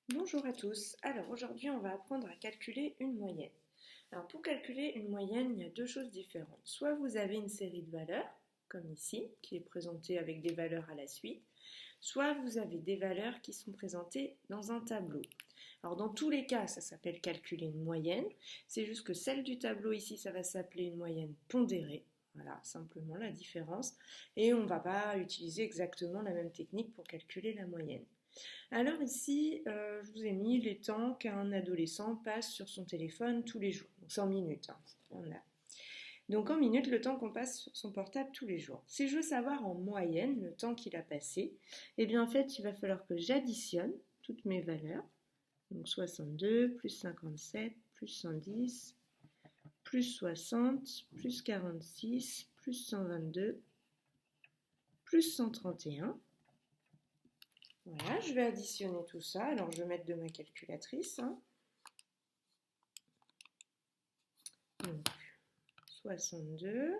Bonjour à tous. Alors aujourd'hui on va apprendre à calculer une moyenne. Alors pour calculer une moyenne, il y a deux choses différentes. Soit vous avez une série de valeurs, comme ici, qui est présentée avec des valeurs à la suite, soit vous avez des valeurs qui sont présentées dans un tableau. Alors dans tous les cas, ça s'appelle calculer une moyenne. C'est juste que celle du tableau ici, ça va s'appeler une moyenne pondérée. Voilà, simplement la différence. Et on ne va pas utiliser exactement la même technique pour calculer la moyenne. Alors ici, je vous ai mis les temps qu'un adolescent passe sur son téléphone tous les jours. Donc c'est en minutes, hein. Donc en minutes, le temps qu'on passe sur son portable tous les jours. Si je veux savoir en moyenne le temps qu'il a passé, eh bien en fait, il va falloir que j'additionne toutes mes valeurs. Donc 62, plus 57, plus 110, plus 60, plus 46, plus 122, plus 131. Voilà, je vais additionner tout ça. Alors, je vais mettre de ma calculatrice. Donc, 62,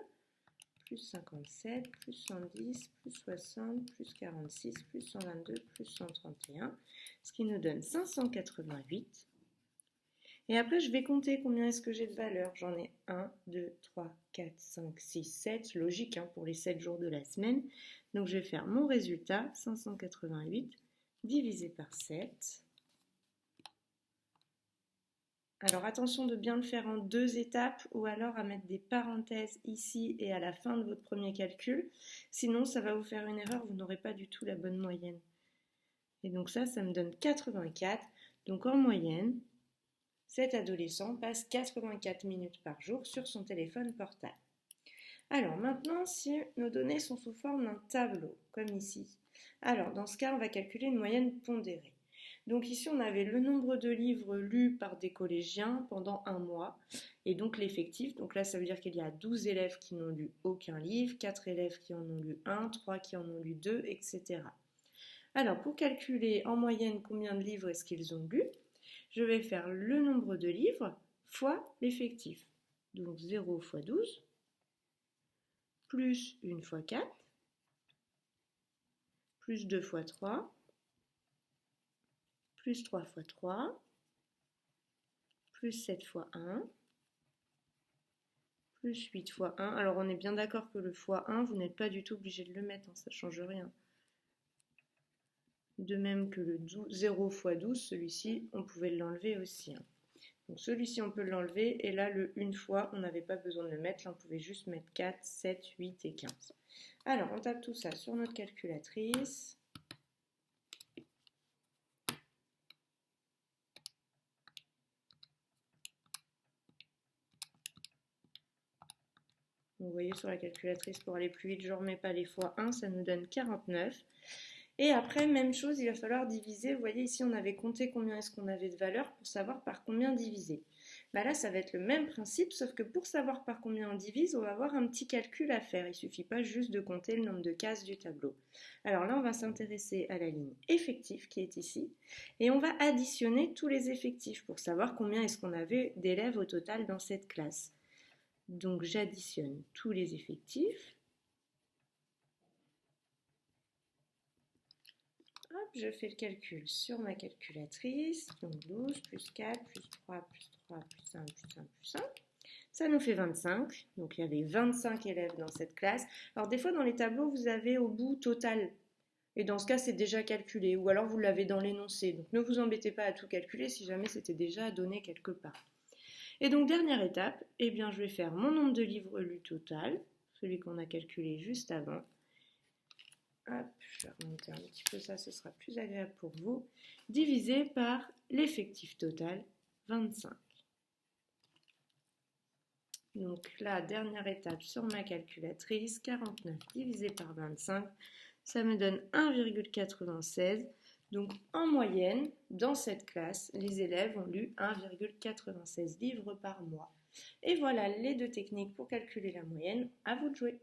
plus 57, plus 110, plus 60, plus 46, plus 122, plus 131, ce qui nous donne 588. Et après, je vais compter combien est-ce que j'ai de valeurs. J'en ai 1, 2, 3, 4, 5, 6, 7. Logique pour les 7 jours de la semaine. Donc, je vais faire mon résultat, 588, divisé par 7. Alors, attention de bien le faire en deux étapes ou alors à mettre des parenthèses ici et à la fin de votre premier calcul. Sinon, ça va vous faire une erreur, vous n'aurez pas du tout la bonne moyenne. Et donc ça me donne 84. Donc en moyenne, cet adolescent passe 84 minutes par jour sur son téléphone portable. Alors maintenant, si nos données sont sous forme d'un tableau, comme ici, alors dans ce cas, on va calculer une moyenne pondérée. Donc ici, on avait le nombre de livres lus par des collégiens pendant un mois, et donc l'effectif. Donc là, ça veut dire qu'il y a 12 élèves qui n'ont lu aucun livre, 4 élèves qui en ont lu un, 3 qui en ont lu 2, etc. Alors, pour calculer en moyenne combien de livres est-ce qu'ils ont lu, je vais faire le nombre de livres fois l'effectif. Donc 0 fois 12, plus 1 fois 4, plus 2 fois 3, plus 3 fois 3, plus 7 fois 1, plus 8 fois 1. Alors on est bien d'accord que le fois 1, vous n'êtes pas du tout obligé de le mettre, ça ne change rien. De même que le 0 fois 12, celui-ci, on pouvait l'enlever aussi. Donc celui-ci, on peut l'enlever, et là, le 1 fois, on n'avait pas besoin de le mettre, là, on pouvait juste mettre 4, 7, 8 et 15. Alors, on tape tout ça sur notre calculatrice. Vous voyez sur la calculatrice, pour aller plus vite, je ne remets pas les fois 1, ça nous donne 49. Et après, même chose, il va falloir diviser. Vous voyez ici, on avait compté combien est-ce qu'on avait de valeur pour savoir par combien diviser. Là, ça va être le même principe, sauf que pour savoir par combien on divise, on va avoir un petit calcul à faire. Il ne suffit pas juste de compter le nombre de cases du tableau. Alors là, on va s'intéresser à la ligne effectif qui est ici. Et on va additionner tous les effectifs pour savoir combien est-ce qu'on avait d'élèves au total dans cette classe. Donc j'additionne tous les effectifs. Hop, je fais le calcul sur ma calculatrice. Donc 12 plus 4 plus 3 plus 3 plus 1 plus 1 plus 1. Ça nous fait 25. Donc il y avait 25 élèves dans cette classe. Alors des fois dans les tableaux, vous avez au bout total. Et dans ce cas, c'est déjà calculé. Ou alors vous l'avez dans l'énoncé. Donc ne vous embêtez pas à tout calculer si jamais c'était déjà donné quelque part. Et donc, dernière étape, eh bien, je vais faire mon nombre de livres lus total, celui qu'on a calculé juste avant. Hop, je vais remonter un petit peu ça, ce sera plus agréable pour vous. Divisé par l'effectif total, 25. Donc la dernière étape sur ma calculatrice, 49 divisé par 25, ça me donne 1,96. Donc en moyenne, dans cette classe, les élèves ont lu 1,96 livres par mois. Et voilà les deux techniques pour calculer la moyenne. À vous de jouer.